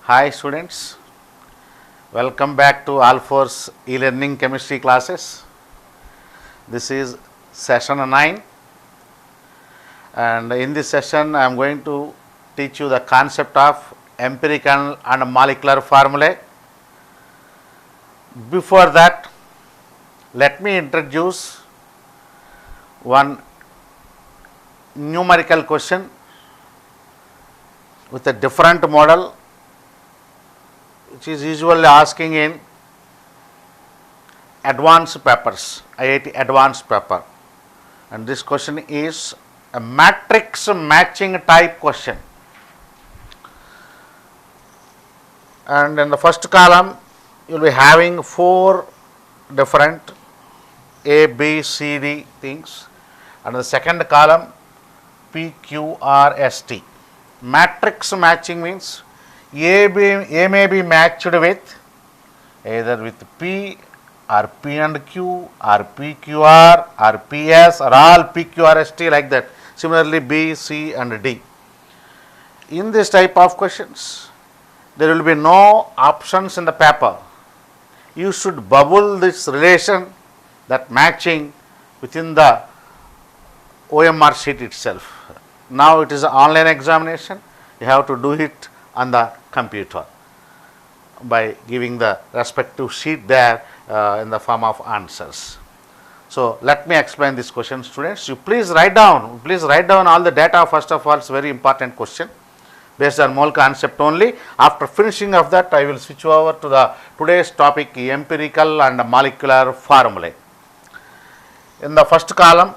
Hi students, welcome back to All4's e-learning chemistry classes. This is session 9 and in this session I am going to teach you the concept of empirical and molecular formulae. Before that, let me introduce one numerical question with a different model, which is usually asking in advanced papers, IIT advanced paper, and this question is a matrix matching type question. And in the first column you will be having 4 different A, B, C, D things, and the second column P, Q, R, S, T. Matrix matching means A may be matched with either with P or P and Q or PQR or PS or all PQRST, like that. Similarly B, C and D. In this type of questions, there will be no options in the paper. You should bubble this relation, that matching, within the OMR sheet itself. Now it is an online examination, you have to do it on the computer by giving the respective sheet there in the form of answers. So let me explain this question, students. You please write down all the data. First of all, it's a very important question based on mole concept only. After finishing of that, I will switch over to the today's topic, empirical and molecular formulae. In the first column,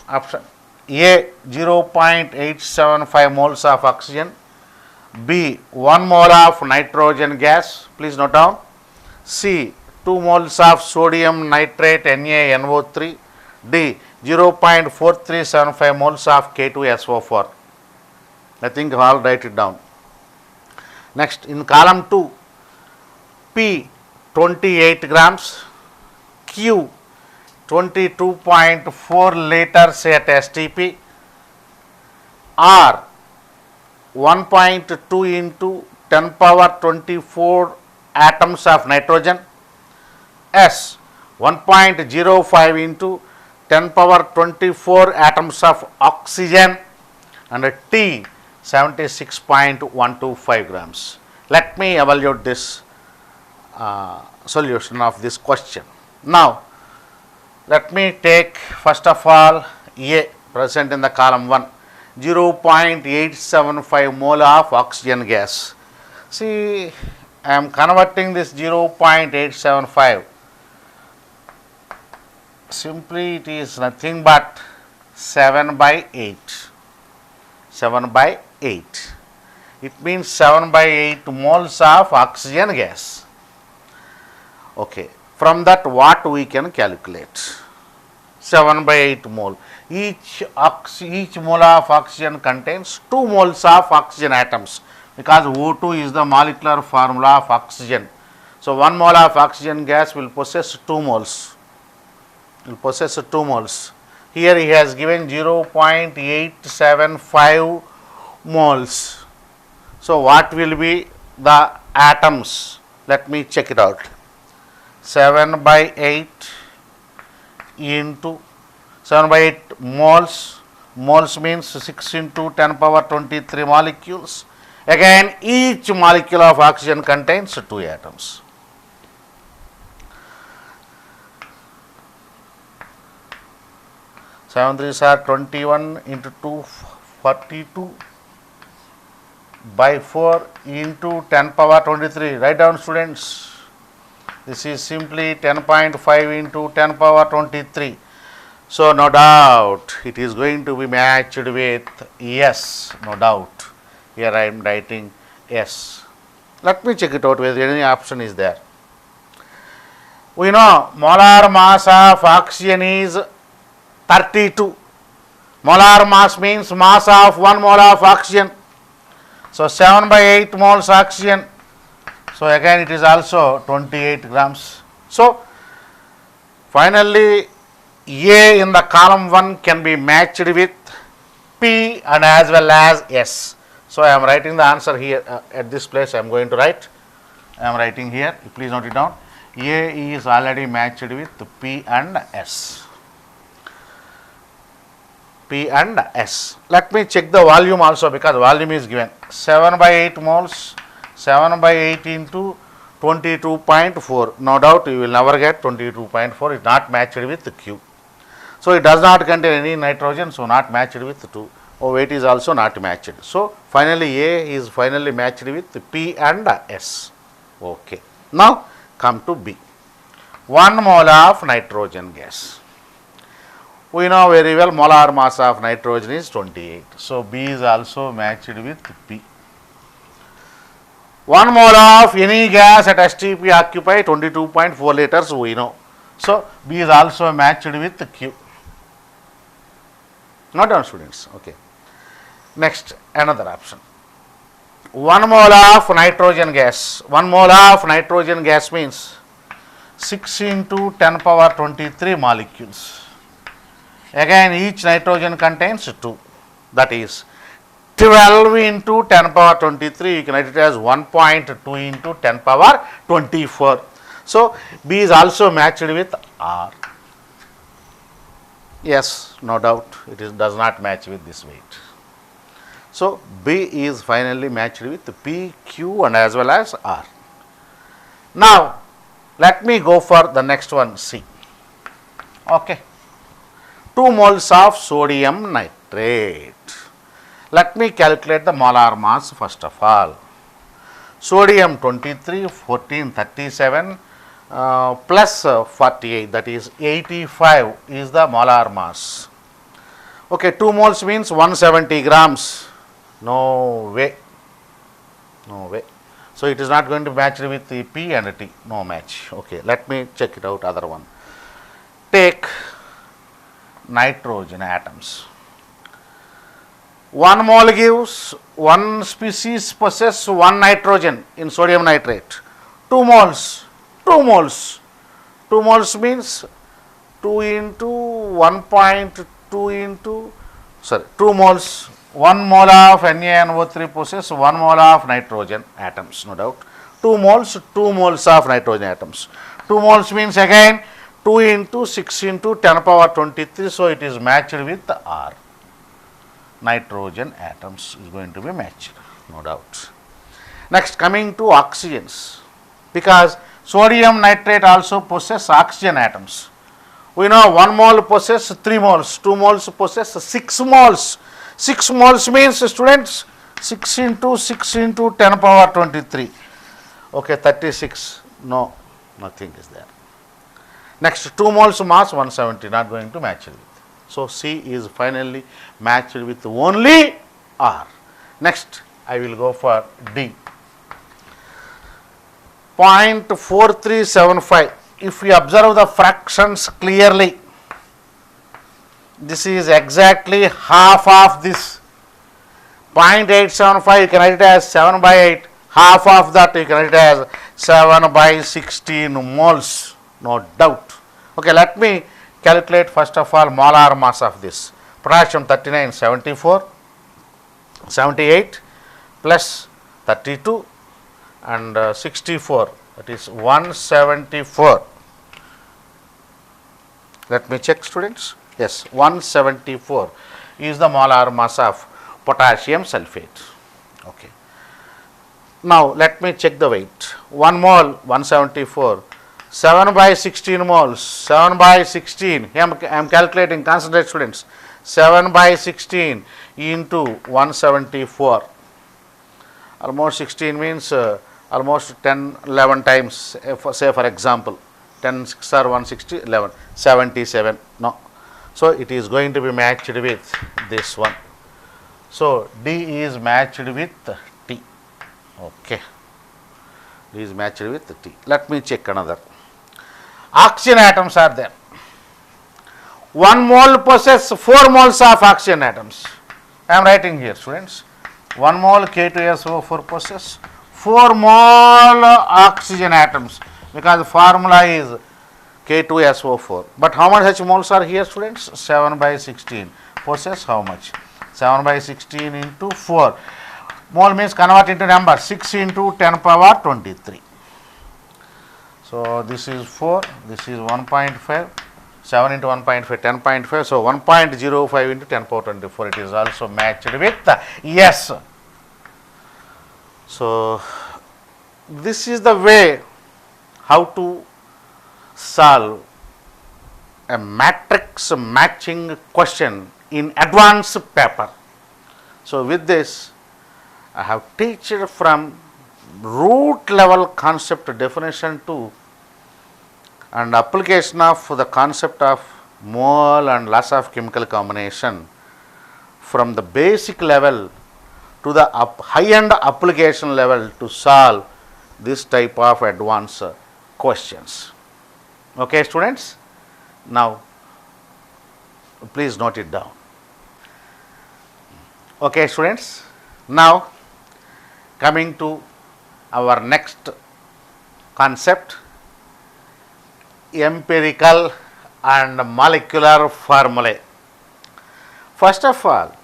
option A, 0.875 moles of oxygen, B, 1 mole of nitrogen gas, please note down, C, 2 moles of sodium nitrate NaNO3, D, 0.4375 moles of K2SO4. I think I'll write it down. Next, in column 2, P, 28 grams, Q, 22.4 liters at STP, R, 1.2 into 10 power 24 atoms of nitrogen, S, 1.05 into 10 power 24 atoms of oxygen, and T, 76.125 grams. Let me evaluate this solution of this question. Now, let me take first of all A, present in the column 1, 0.875 mole of oxygen gas. See, I am converting this 0.875. Simply it is nothing but 7 by 8. 7 by 8. It means 7 by 8 moles of oxygen gas. Okay. From that, what we can calculate? 7 by 8 mole. Each mole of oxygen contains 2 moles of oxygen atoms, because O2 is the molecular formula of oxygen. So 1 mole of oxygen gas will possess 2 moles. Here he has given 0.875 moles. So what will be the atoms? Let me check it out. 7 by 8 into 7 by 8 moles. Moles means 6 into 10 power 23 molecules. Again, each molecule of oxygen contains 2 atoms. Seven threes are 21 into 2, 42 by 4 into 10 power 23. Write down, students. This is simply 10.5 into 10 power 23. So no doubt it is going to be matched with S. No doubt. Here I am writing S. Let me check it out whether any option is there. We know molar mass of oxygen is 32. Molar mass means mass of 1 mole of oxygen. So 7 by 8 moles oxygen. So again it is also 28 grams. So finally A in the column 1 can be matched with P and as well as S. So I am writing the answer here at this place. I am going to write. I am writing here. Please note it down. A is already matched with P and S. P and S. Let me check the volume also, because volume is given 7 by 8 moles. 7 by 8 into 22.4. No doubt you will never get 22.4. It is not matched with Q. So it does not contain any nitrogen, so not matched with 2. Weight is also not matched. So finally A is finally matched with P and S. Okay. Now come to B. 1 mole of nitrogen gas. We know very well molar mass of nitrogen is 28. So B is also matched with P. 1 mole of any gas at STP occupy 22.4 liters, we know. So B is also matched with Q. Not down, students. Okay. Next, another option. 1 mole of nitrogen gas. 1 mole of nitrogen gas means 6 into 10 power 23 molecules. Again, each nitrogen contains 2. That is 12 into 10 power 23. You can write it as 1.2 into 10 power 24. So B is also matched with R. Yes, no doubt it does not match with this weight. So B is finally matched with P, Q and as well as R. Now let me go for the next one, C. Okay. 2 moles of sodium nitrate. Let me calculate the molar mass first of all. Sodium 23, 14, 37 plus 48, that is 85 is the molar mass. Okay, 2 moles means 170 grams. No way. No way. So it is not going to match with the P and T. No match. Okay, let me check it out. Other one. Take nitrogen atoms. 1 mole gives 1 species possess 1 nitrogen in sodium nitrate. 2 moles. 2 moles. 2 moles means 2 into 1.2 into 2 moles. 1 mole of NaNO3 possess 1 mole of nitrogen atoms, no doubt. 2 moles of nitrogen atoms. 2 moles means again 2 into 6 into 10 power 23. So it is matched with R. Nitrogen atoms is going to be matched, no doubt. Next, coming to oxygens, because sodium nitrate also possess oxygen atoms. We know 1 mole possess 3 moles, 2 moles possess 6 moles. 6 moles means, students, 6 into 6 into 10 power 23. Okay, 36. No, nothing is there. Next, 2 moles mass 170, not going to match with. So C is finally matched with only R. Next, I will go for D. 0.4375. If we observe the fractions clearly, this is exactly half of this. 0.875, you can write it as 7 by 8. Half of that you can write it as 7 by 16 moles, no doubt. Okay, let me calculate first of all molar mass of this. Potassium 39, 74, 78 plus 32 and 64, that is 174. Let me check, students. Yes, 174 is the molar mass of potassium sulfate. Okay. Now let me check the weight. 1 mole 174. 7 by 16 moles. 7 by 16. Here I am calculating. Concentrate, students. 7 by 16 into 174. Almost 16 means almost 10, 11 times. Say for example, 10 6 are 160, 11, 77. No. So it is going to be matched with this one. So D is matched with T. Okay. D is matched with T. Let me check another. Oxygen atoms are there. 1 mole possess 4 moles of oxygen atoms. I am writing here, students. 1 mole K2SO4 possess 4 mole oxygen atoms, because the formula is K2SO4. But how much such moles are here, students? 7 by 16. Possess how much? 7 by 16 into 4. Mole means convert into number, 6 into 10 power 23. So this is 4, this is 1.5, 7 into 1.5, 10.5. So 1.05 into 10 power 24. It is also matched with yes. So this is the way how to solve a matrix matching question in advanced paper. So with this, I have teached from root level concept definition to and application of the concept of mole and loss of chemical combination from the basic level to the high-end application level to solve this type of advanced questions. Okay, students? Now, please note it down. Okay, students? Now, coming to our next concept, empirical and molecular formulae. First of all,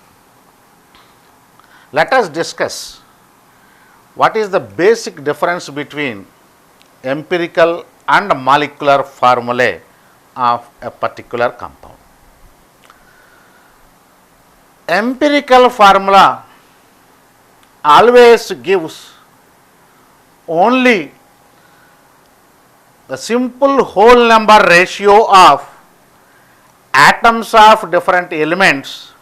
let us discuss what is the basic difference between empirical and molecular formulae of a particular compound. Empirical formula always gives only the simple whole number ratio of atoms of different elements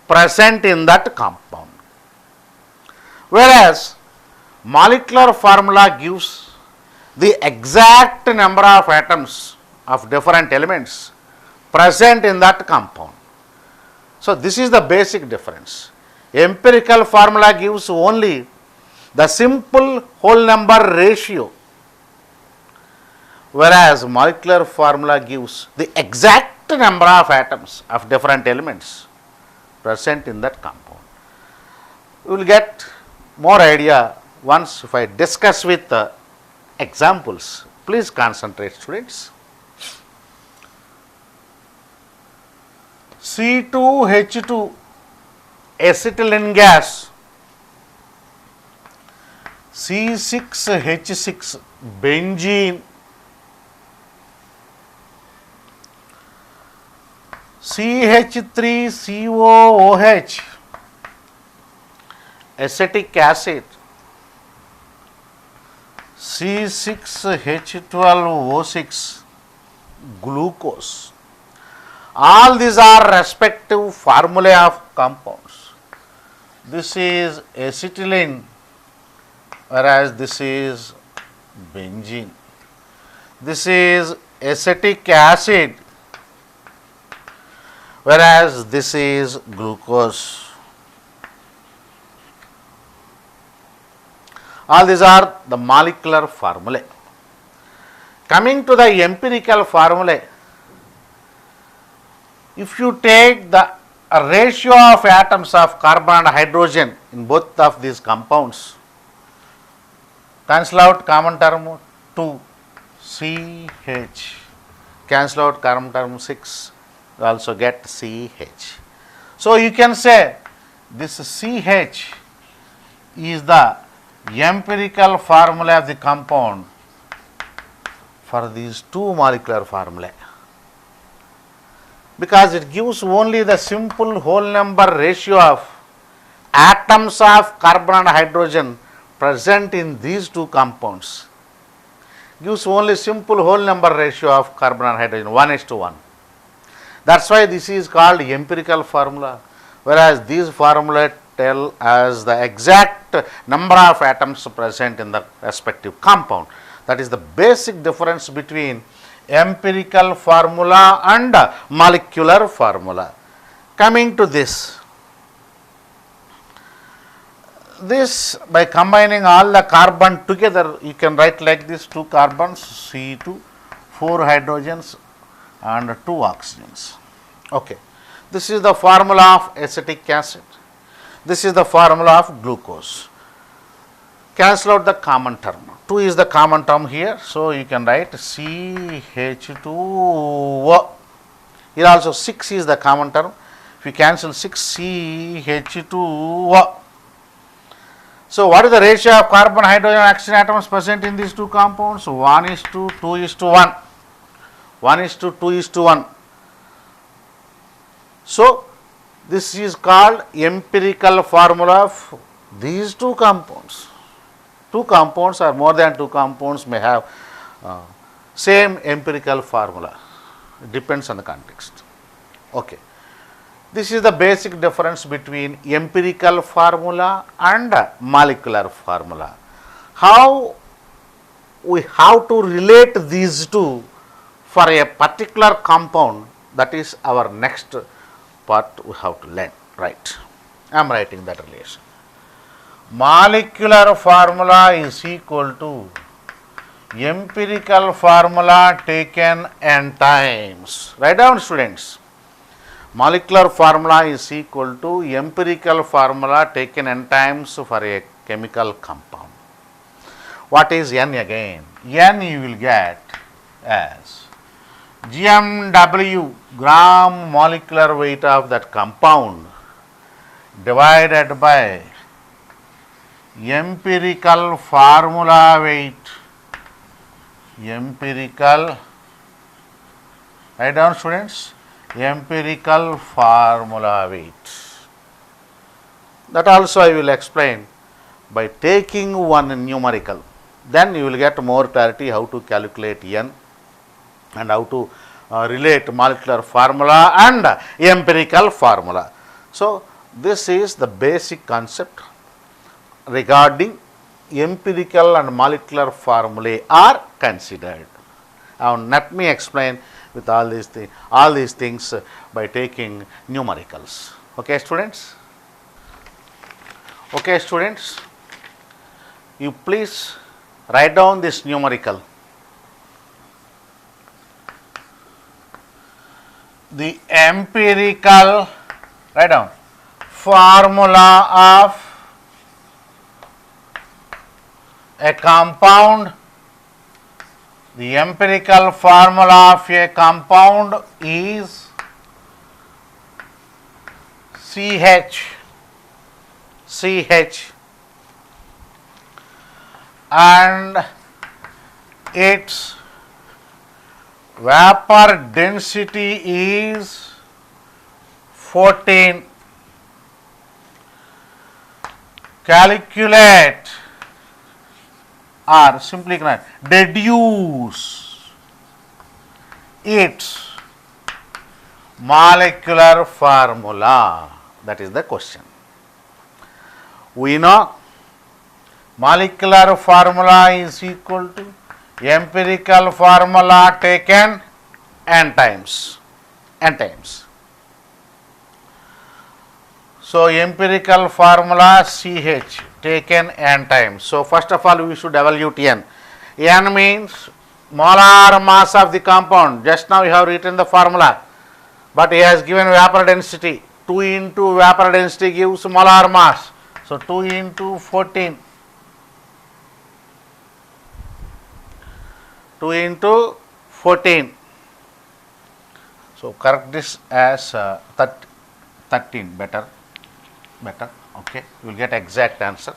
present in that compound, whereas molecular formula gives the exact number of atoms of different elements present in that compound. So this is the basic difference. Empirical formula gives only the simple whole number ratio, whereas molecular formula gives the exact number of atoms of different elements present in that compound. We will get more idea once if I discuss with examples. Please concentrate, students. C2H2 acetylene gas, C6H6 benzene, CH3COOH acetic acid, C6H12O6 glucose. All these are respective formulae of compounds. This is acetylene, whereas this is benzene. This is acetic acid, whereas this is glucose. All these are the molecular formulae. Coming to the empirical formulae, if you take the ratio of atoms of carbon and hydrogen in both of these compounds, cancel out common term 2, CH, cancel out common term 6, you also get CH. So you can say this CH is the empirical formula of the compound for these two molecular formulae, because it gives only the simple whole number ratio of atoms of carbon and hydrogen present in these two compounds. Gives only simple whole number ratio of carbon and hydrogen, 1:1. That's why this is called empirical formula, whereas these formulae tell us the exact number of atoms present in the respective compound. That is the basic difference between empirical formula and molecular formula. Coming to this, by combining all the carbon together, you can write like this: 2 carbons, C2, 4 hydrogens and 2 oxygens. Okay. This is the formula of acetic acid. This is the formula of glucose. Cancel out the common term. 2 is the common term here, so you can write CH2O. Here also 6 is the common term. If you cancel 6, CH2O. So what is the ratio of carbon, hydrogen, oxygen atoms present in these two compounds? 1:2:1. 1:2:1. So this is called empirical formula of these two compounds. Two compounds or more than two compounds may have same empirical formula. It depends on the context. Okay. This is the basic difference between empirical formula and molecular formula. How we have to relate these two for a particular compound, that is our next part we have to learn. Right. I am writing that relation. Molecular formula is equal to empirical formula taken n times. Write down, students. Molecular formula is equal to empirical formula taken n times for a chemical compound. What is n again? N you will get as GMW, gram molecular weight of that compound, divided by empirical formula weight. Empirical, write down, students, empirical formula weight. That also I will explain by taking one numerical. Then you will get more clarity how to calculate n and how to relate molecular formula and empirical formula. So this is the basic concept regarding empirical and molecular formulae are considered. Now let me explain with all these things by taking numericals. Okay, students? Okay, students? You please write down this numerical. The empirical, write down, formula of a compound. The empirical formula of a compound is CH and its vapor density is 14. Calculate or simply deduce its molecular formula. That is the question. We know molecular formula is equal to empirical formula taken n times. So empirical formula CH taken n times. So first of all we should evaluate n. N means molar mass of the compound. Just now you have written the formula, but he has given vapor density. 2 into vapor density gives molar mass. So 2 into 14. 2 into 14. So correct this as 13. Better. Okay, you will get exact answer.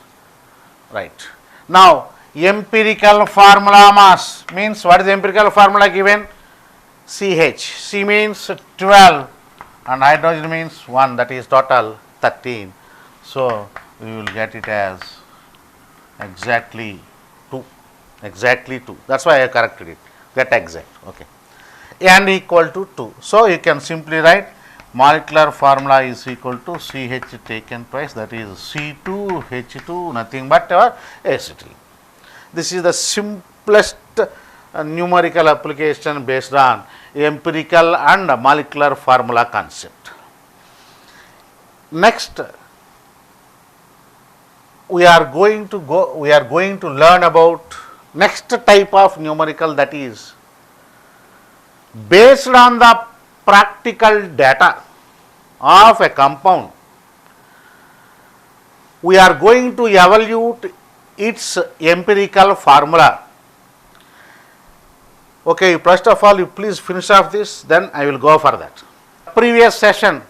Right. Now empirical formula mass means, what is the empirical formula given? CH. C means 12 and hydrogen means 1, that is total 13. So we will get it as exactly 2. That's why I corrected it. Get exact. Okay. N equal to 2. So you can simply write molecular formula is equal to CH taken twice, that is C2H2, nothing but our acetyl. This is the simplest numerical application based on empirical and molecular formula concept. Next, we are going to learn about next type of numerical, that is based on the practical data of a compound. We are going to evaluate its empirical formula. Okay, first of all you please finish off this, then I will go for that. Previous session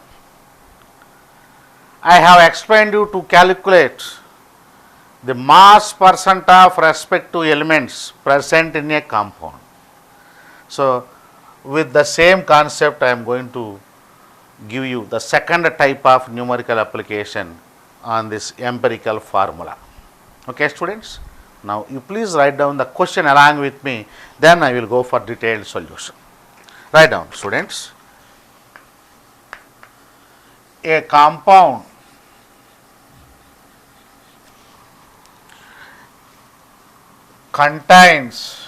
I have explained you to calculate the mass percent of respective elements present in a compound. So, with the same concept I am going to give you the second type of numerical application on this empirical formula. Okay, students? Now, you please write down the question along with me, then I will go for detailed solution. Write down, students. A compound contains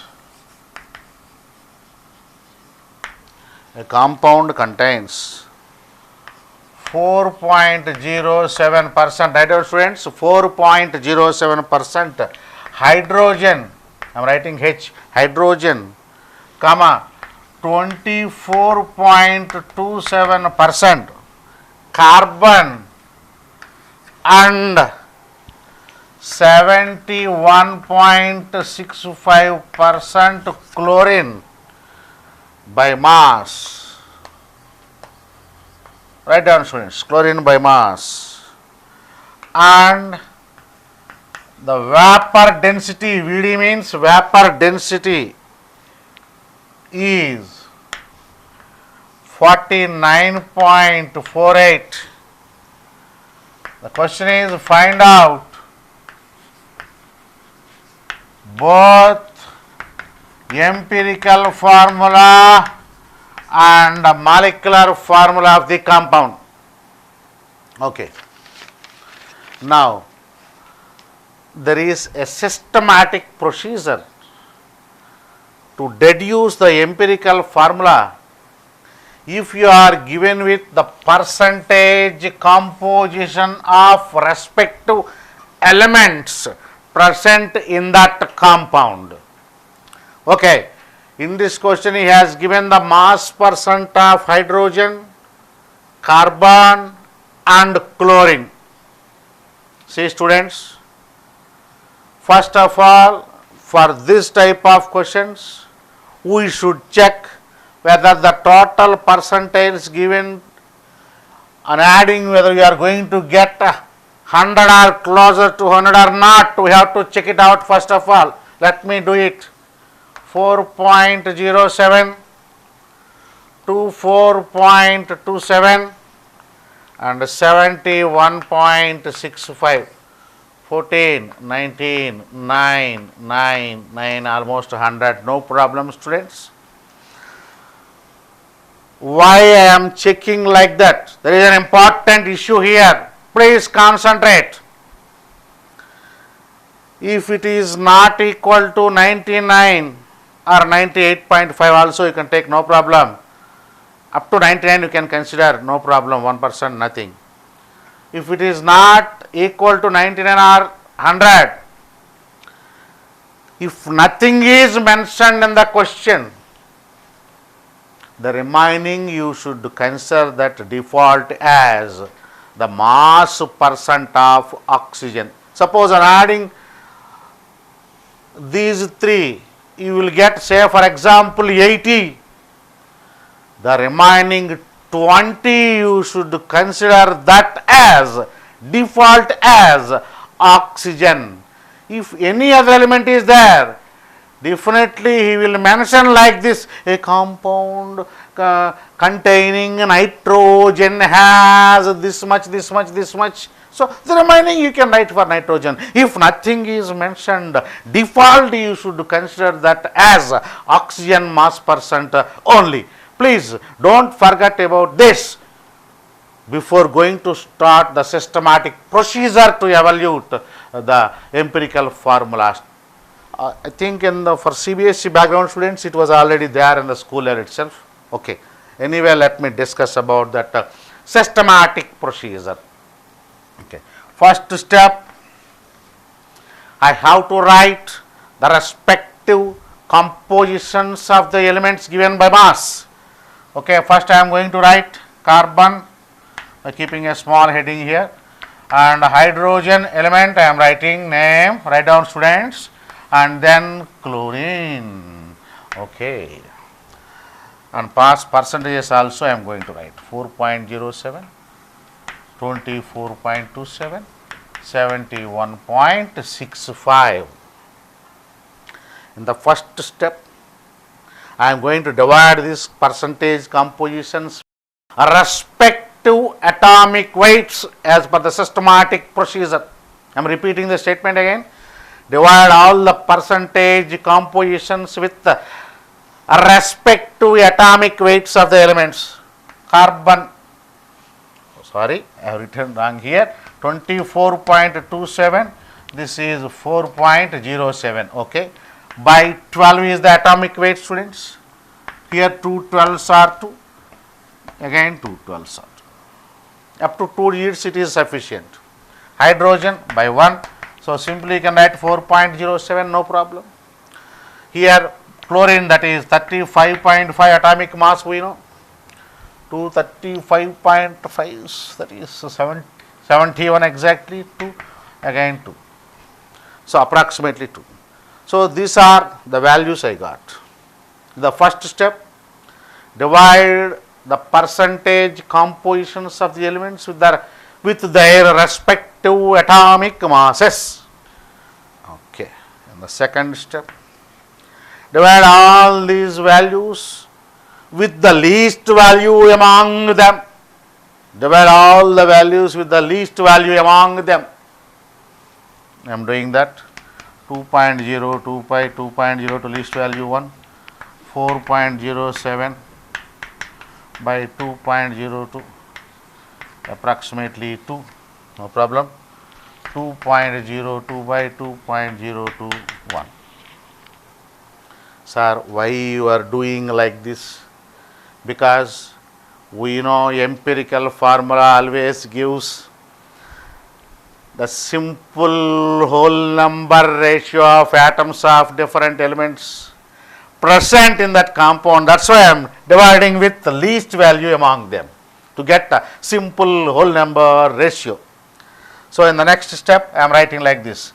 4.07%, right down students, 4.07% hydrogen, I am writing H, hydrogen, comma 24.27% carbon and 71.65% chlorine by mass. Write down students, chlorine by mass, and the vapor density, VD means vapor density, is 49.48. The question is, find out both empirical formula and the molecular formula of the compound. Okay. Now, there is a systematic procedure to deduce the empirical formula if you are given with the percentage composition of respective elements present in that compound. Okay. In this question, he has given the mass percent of hydrogen, carbon and chlorine. See students, first of all, for this type of questions, we should check whether the total percentage given and adding whether you are going to get 100 or closer to 100 or not. We have to check it out first of all. Let me do it. 4.07 to 4.27 and 71.65, 14, 19, 9, 9, 9, almost 100, no problem students. Why I am checking like that? There is an important issue here. Please concentrate. If it is not equal to 99 or 98.5 also you can take, no problem. Up to 99 you can consider, no problem, 1%, nothing. If it is not equal to 99 or 100, if nothing is mentioned in the question, the remaining you should consider that default as the mass percent of oxygen. Suppose I am adding these three, you will get, say for example 80. The remaining 20 you should consider that as default as oxygen. If any other element is there, definitely he will mention like this: a compound containing nitrogen has this much, this much, this much. So, the remaining you can write for nitrogen. If nothing is mentioned, default you should consider that as oxygen mass percent only. Please don't forget about this before going to start the systematic procedure to evaluate the empirical formulas. I think for CBSE background students it was already there in the school year itself. Okay. Anyway, let me discuss about that systematic procedure. Okay. First step, I have to write the respective compositions of the elements given by mass. Okay. First I am going to write carbon by keeping a small heading here, and hydrogen element I am writing name, write down students, and then chlorine. Okay. And past percentages also I am going to write 4.07, 24.27, 71.65. In the first step, I am going to divide these percentage compositions respective atomic weights as per the systematic procedure. I am repeating the statement again. Divide all the percentage compositions with the respective atomic weights of the elements. Carbon, sorry, I have written wrong here, 24.27, this is 4.07, okay. By 12 is the atomic weight, students. Here 2 12s are 2, again 2 12s are 2. Up to 2 units it is sufficient. Hydrogen by 1, so simply you can write 4.07, no problem. Here chlorine, that is 35.5 atomic mass, we know. 235.5, that is 71 exactly, 2, again 2. So approximately 2. So these are the values I got. The first step, divide the percentage compositions of the elements with their respective atomic masses. Okay. And the second step, divide all these values with the least value among them. Divide all the values with the least value among them. I am doing that. 2.0, 2.0 to least value 1, 4.07 by 2.02, approximately 2, no problem. 2.02 by 2.021. Sir, why you are doing like this? Because we know empirical formula always gives the simple whole number ratio of atoms of different elements present in that compound. That's why I am dividing with the least value among them to get a simple whole number ratio. So in the next step I am writing like this.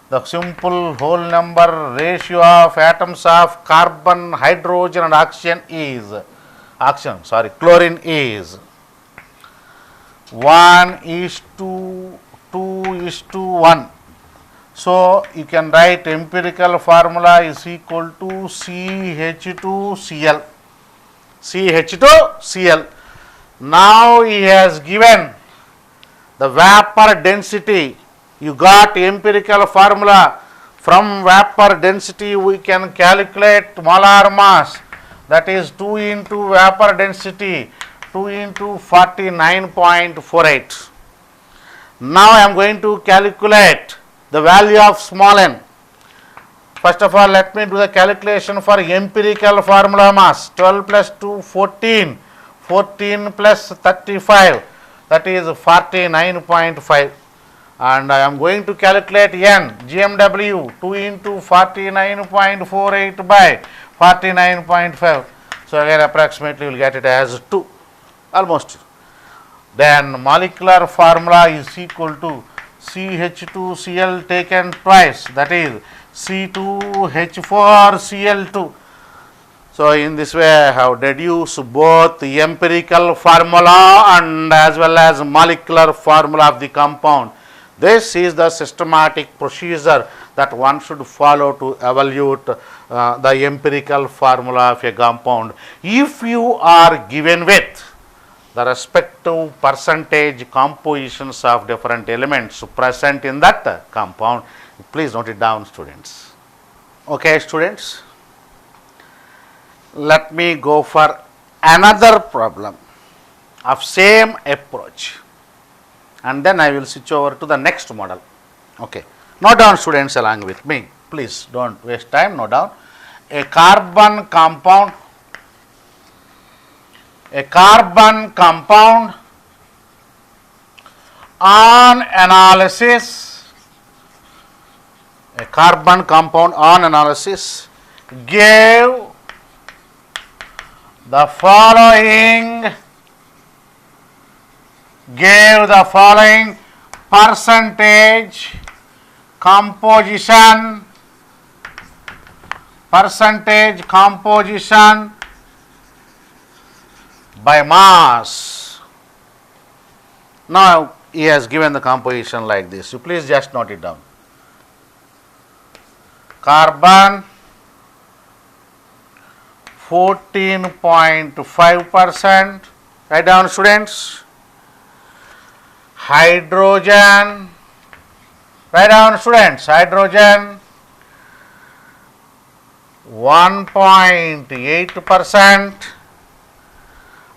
The simple whole number ratio of atoms of carbon, hydrogen and chlorine is 1:2:1. So you can write empirical formula is equal to CH2Cl. CH2Cl. Now he has given the vapor density. You got empirical formula. From vapor density we can calculate molar mass, that is 2 into vapor density, 2 into 49.48. Now I am going to calculate the value of small n. First of all, let me do the calculation for empirical formula mass. 12 plus 2, 14. 14 plus 35, that is 49.5. And I am going to calculate n, GMW, 2 into 49.48 by 49.5. So again approximately you will get it as 2, almost. Then molecular formula is equal to CH2Cl taken twice, that is C2H4Cl2. So in this way I have deduced both the empirical formula and as well as molecular formula of the compound. This is the systematic procedure that one should follow to evaluate the empirical formula of a compound. If you are given with the respective percentage compositions of different elements present in that compound, please note it down, students. Okay, students, let me go for another problem of same approach, and then I will switch over to the next model. Okay, note down, students, along with me, please don't waste time. Note down a carbon compound on analysis, gave the following percentage composition by mass. Now he has given the composition like this. You please just note it down. Carbon 14.5%. Write down, students. Hydrogen. Write down, students. Hydrogen 1.8%.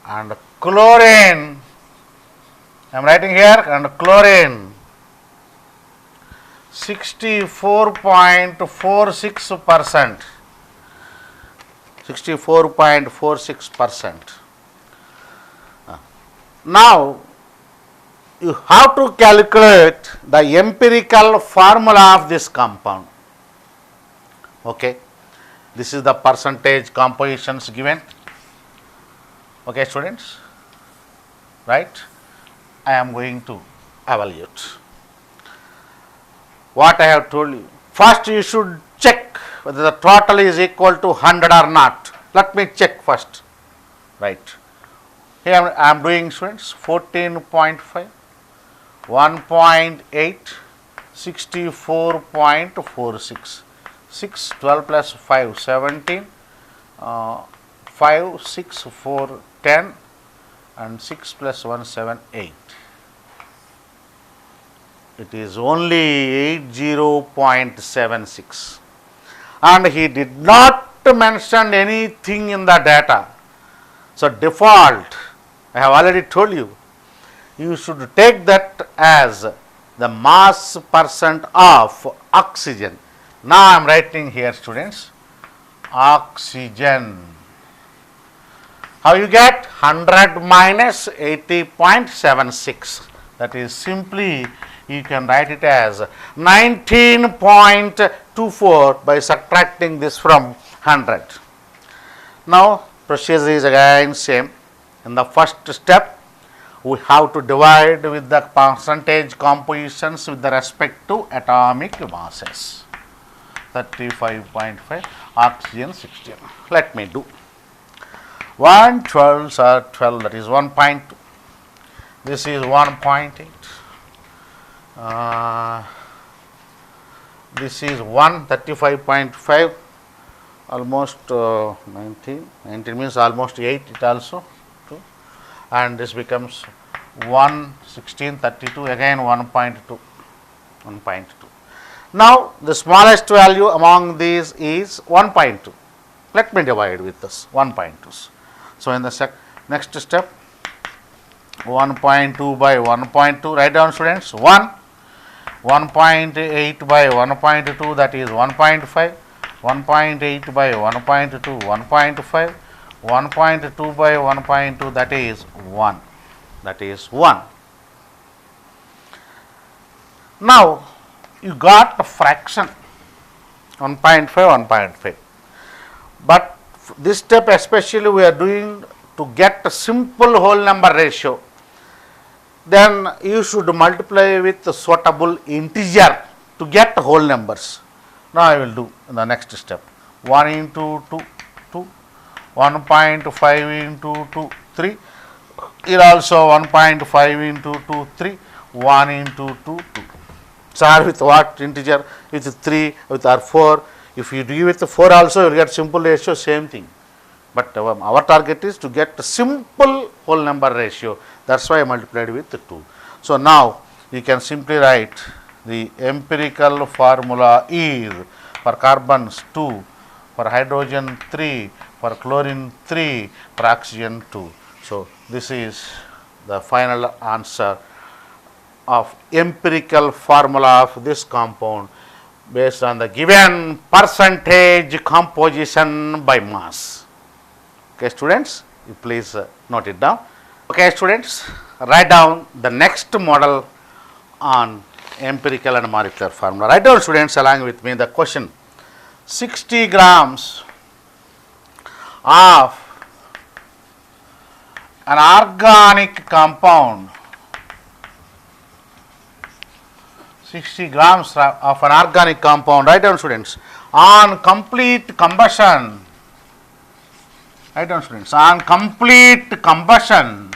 And chlorine, I am writing here, and chlorine 64.46%. 64.46%. Now, you have to calculate the empirical formula of this compound. Okay, this is the percentage compositions given. Okay, students, right? I am going to evaluate what I have told you. First, you should check whether the total is equal to 100 or not. Let me check first. Right. Here I am doing, students, 14.5, 1.8, 64.46. 6, 12 plus 5, 17. 5, 6, 4, 10, and 6 plus 1, 7, 8. It is only 80.76. And he did not mention anything in the data. So, default, I have already told you, you should take that as the mass percent of oxygen. Now, I am writing here, students, oxygen. How you get? 100 minus 80.76. That is simply, you can write it as 19.24 by subtracting this from 100. Now, procedure is again same. In the first step, we have to divide with the percentage compositions with the respect to atomic masses. 35.5, oxygen 16. Let me do. 1 12s are 12, that is 1.2. This is 1.8. This is 135.5, almost 19. 19 means almost 8 it also. And this becomes 1, 16, 32, again 1.2. 1.2. Now, the smallest value among these is 1.2. Let me divide with this 1.2. So, in the next step, 1.2 by 1.2, write down, students, 1, 1.8 by 1.2, that is 1.5, 1.8 by 1.2, 1.5, 1.2 by 1.2, that is 1, that is 1. Now, you got the fraction 1.5, 1.5, but this step especially we are doing to get a simple whole number ratio. Then you should multiply with the suitable integer to get whole numbers. Now, I will do in the next step. 1 into 2, 2, 1.5 into 2, 3. Here also 1.5 into 2, 3, 1 into 2, 2. Start with what integer? With 3, with R 4. If you do with 4 also, you will get simple ratio, same thing. But our target is to get a simple whole number ratio. That is why I multiplied with 2. So, now you can simply write the empirical formula is for carbons 2, for hydrogen 3, for chlorine 3, for oxygen 2. So, this is the final answer of empirical formula of this compound based on the given percentage composition by mass. Okay, students, you please note it down. Okay, students, write down the next model on empirical and molecular formula. Write down, students, along with me the question. 60 grams of an organic compound, 60 grams of an organic compound, write down, students, on complete combustion, write down, students, on complete combustion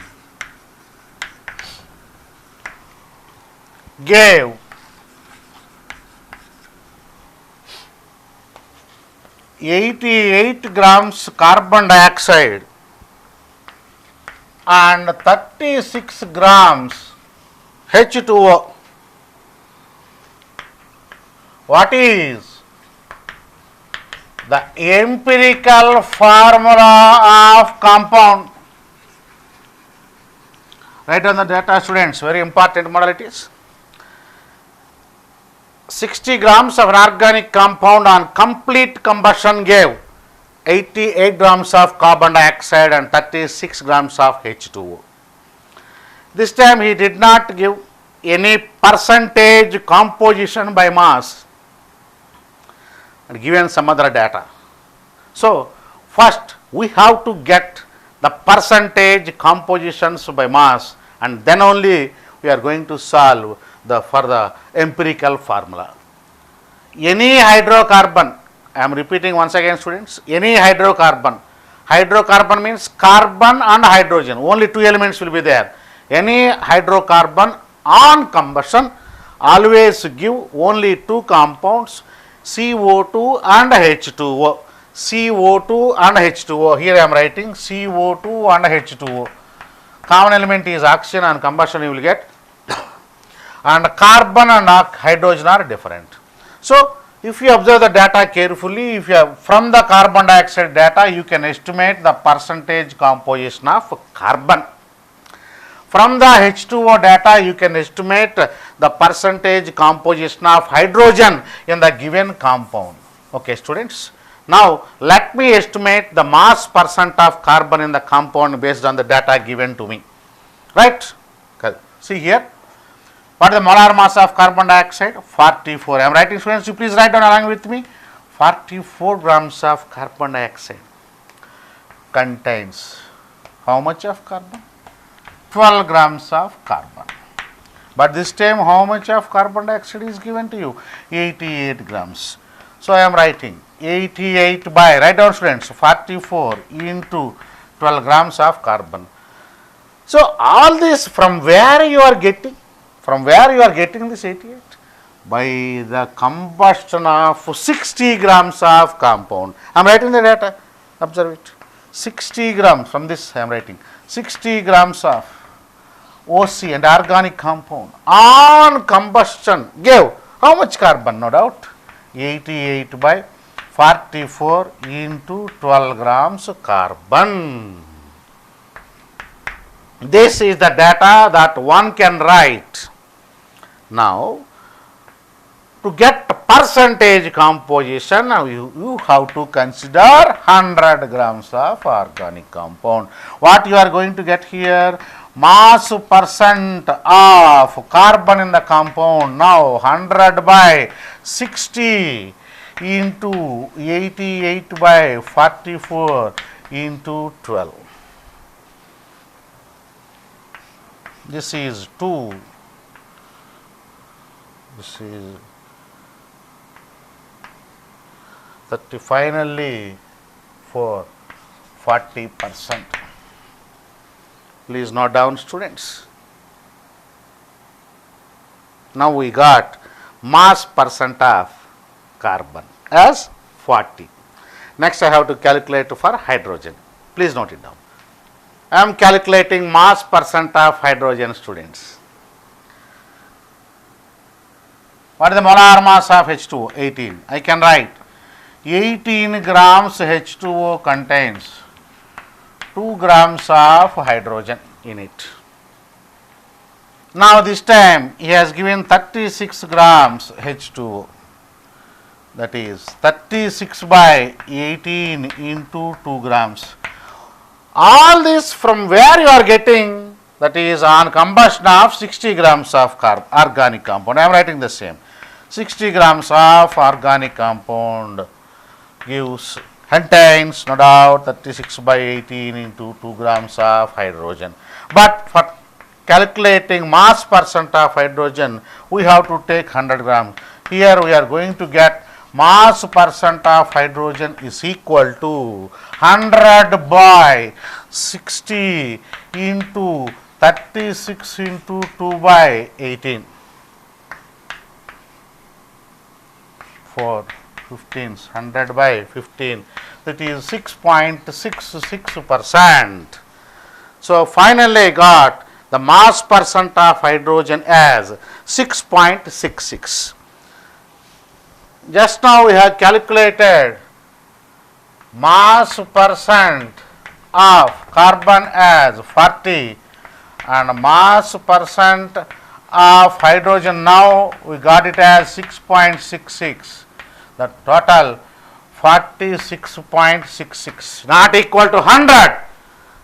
gave 88 grams carbon dioxide and 36 grams H2O. What is the empirical formula of compound? Write on the data, students, very important modalities. 60 grams of an organic compound on complete combustion gave 88 grams of carbon dioxide and 36 grams of H2O. This time he did not give any percentage composition by mass and given some other data. So, first we have to get the percentage compositions by mass, and then only we are going to solve for the empirical formula. Any hydrocarbon, I am repeating once again, students, any hydrocarbon means carbon and hydrogen, only two elements will be there. Any hydrocarbon on combustion always give only two compounds, CO2 and H2O. CO2 and H2O. Here I am writing CO2 and H2O. Common element is oxygen, and combustion you will get. And carbon and hydrogen are different. So, if you observe the data carefully, from the carbon dioxide data, you can estimate the percentage composition of carbon. From the H2O data, you can estimate the percentage composition of hydrogen in the given compound. Okay, students. Now, let me estimate the mass percent of carbon in the compound based on the data given to me. Right? See here. What is the molar mass of carbon dioxide? 44. I am writing, students, you please write down along with me. 44 grams of carbon dioxide contains how much of carbon? 12 grams of carbon. But this time how much of carbon dioxide is given to you? 88 grams. So, I am writing 88 by, write down, students, 44 into 12 grams of carbon. So, all this from where you are getting? From where you are getting this 88? By the combustion of 60 grams of compound. I am writing the data, observe it. 60 grams, from this I am writing, 60 grams of OC and organic compound on combustion gave how much carbon? No doubt 88 by 44 into 12 grams carbon. This is the data that one can write. Now, to get percentage composition, you have to consider 100 grams of organic compound. What you are going to get here? Mass percent of carbon in the compound. Now, 100 by 60 into 88 by 44 into 12. This is 2. This is 30, finally for 40%. Please note down, students. Now we got mass percent of carbon as 40. Next I have to calculate for hydrogen. Please note it down. I am calculating mass percent of hydrogen, students. What is the molar mass of H2O? 18. I can write 18 grams H2O contains 2 grams of hydrogen in it. Now this time he has given 36 grams H2O, that is 36 by 18 into 2 grams. All this from where you are getting? That is on combustion of 60 grams of organic compound. I am writing the same. 60 grams of organic compound contains no doubt 36 by 18 into 2 grams of hydrogen. But for calculating mass percent of hydrogen, we have to take 100 grams. Here we are going to get mass percent of hydrogen is equal to 100 by 60 into 36 into 2 by 18. 4, 15, 100 by 15, that is 6.66%. So finally I got the mass percent of hydrogen as 6.66. Just now we have calculated mass percent of carbon as 40 and mass percent of hydrogen, now we got it as 6.66. The total 46.66, not equal to 100.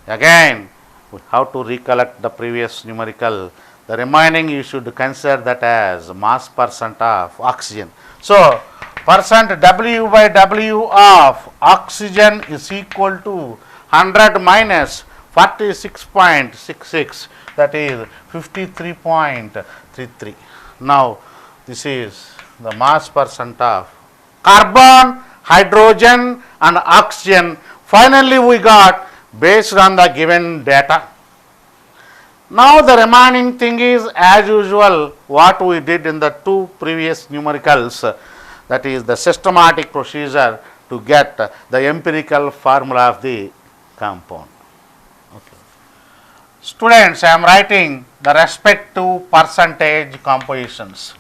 Again we have to recollect the previous numerical. The remaining you should consider that as mass percent of oxygen. So percent W by W of oxygen is equal to 100 minus 46.66, that is 53.33. Now this is the mass percent of carbon, hydrogen and oxygen. Finally we got based on the given data. Now the remaining thing is as usual what we did in the two previous numericals, that is the systematic procedure to get the empirical formula of the compound. Okay. Students, I am writing the respective percentage compositions.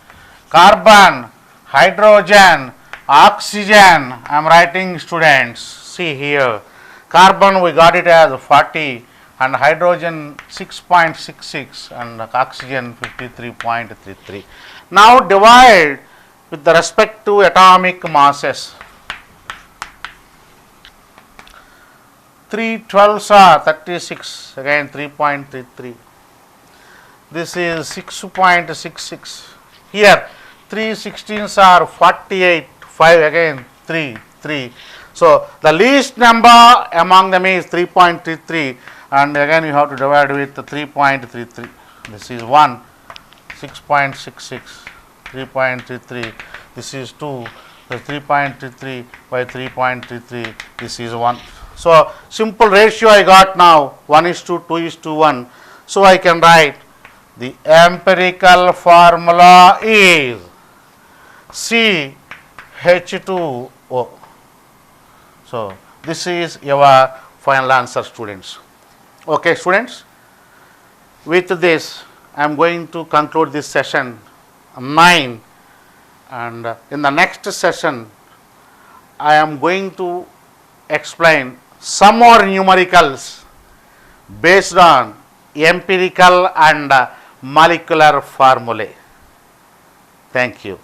Carbon, hydrogen, oxygen, I am writing, students, see here. Carbon we got it as 40 and hydrogen 6.66 and oxygen 53.33. Now divide with the respective atomic masses. 3 12s are 36, again 3.33. This is 6.66. Here 3 16s are 48, 5 again 3, 3. So the least number among them is 3.33 and again you have to divide with 3.33. This is 1, 6.66, 3.33. This is 2, the 3.33 by 3.33. This is 1. So simple ratio I got now, 1:2, 2:1. So I can write the empirical formula is CH2O. So this is your final answer, students. Okay, students, with this I am going to conclude this session 9, and in the next session I am going to explain some more numericals based on empirical and molecular formulae. Thank you.